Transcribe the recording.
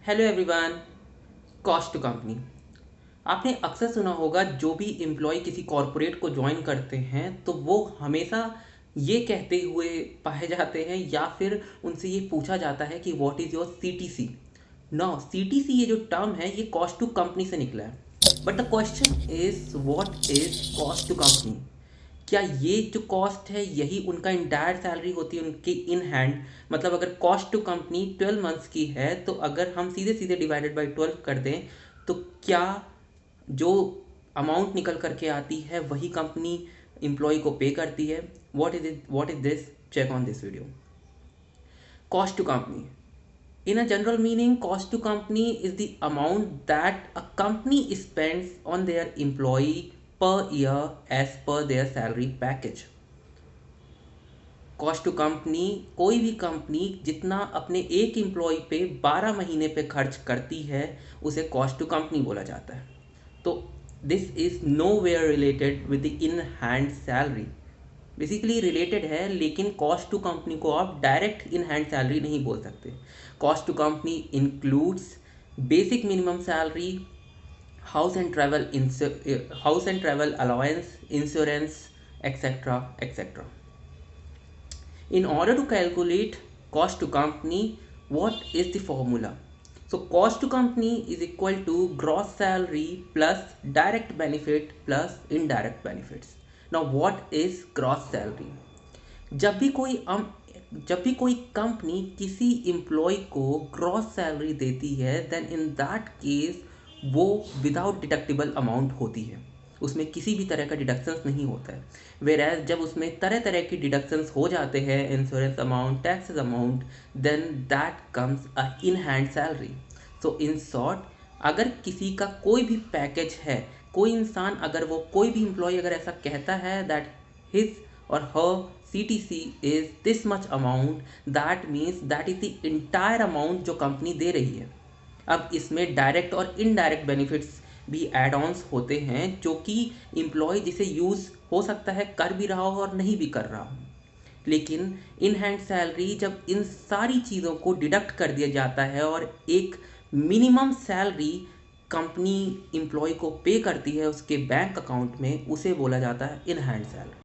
Hello everyone. Cost to company. आपने अक्सर सुना होगा, जो भी एम्प्लॉय किसी कॉरपोरेट को ज्वाइन करते हैं तो वो हमेशा ये कहते हुए पाए जाते हैं या फिर उनसे ये पूछा जाता है कि what is your CTC. Now CTC ये जो टर्म है ये कॉस्ट टू कंपनी से निकला है। But the question is what is cost to company. क्या ये जो कॉस्ट है यही उनका इंटायर सैलरी होती है उनकी इन हैंड। मतलब अगर कॉस्ट टू कंपनी 12 मंथ्स की है तो अगर हम सीधे सीधे डिवाइडेड बाई 12 कर दें तो क्या जो अमाउंट निकल करके आती है वही कंपनी एम्प्लॉय को पे करती है। What is this, check on this video. Cost to company, in a general meaning, cost to company is the amount that a company spends on their employee per year as per their salary package. Cost to company, कोई भी company जितना अपने एक employ पे 12 महीने पे खर्च करती है उसे कॉस्ट टू कंपनी बोला जाता है। तो this is nowhere related with the in hand salary. Basically related है, लेकिन कॉस्ट टू कंपनी को आप डायरेक्ट इन हैंड सैलरी नहीं बोल सकते। Cost to company includes basic minimum salary, house and travel allowance, insurance, etcetera etcetera. In order to calculate cost to company, what is the formula? So cost to company is equal to gross salary plus direct benefit plus indirect benefits. Now what is gross salary? जब भी कोई company किसी employ को gross salary देती है then in that case वो without deductible amount होती है, उसमें किसी भी तरह का डिडक्शंस नहीं होता है। वेर एज जब उसमें तरह तरह की डिडक्शंस हो जाते हैं, insurance amount, taxes amount, then that comes a in hand salary. So in short, अगर किसी का कोई भी पैकेज है, कोई इंसान अगर वो कोई भी एम्प्लॉय अगर ऐसा कहता है दैट हिज और हर CTC is this much amount, that means that is the entire amount जो कंपनी दे रही है। अब इसमें डायरेक्ट और इनडायरेक्ट बेनिफिट्स भी एड ऑन्स होते हैं जो कि एम्प्लॉय जिसे यूज़ हो सकता है कर भी रहा हो और नहीं भी कर रहा हो। लेकिन इन हैंड सैलरी जब इन सारी चीज़ों को डिडक्ट कर दिया जाता है और एक मिनिमम सैलरी कंपनी एम्प्लॉय को पे करती है उसके बैंक अकाउंट में, उसे बोला जाता है इन हैंड सैलरी।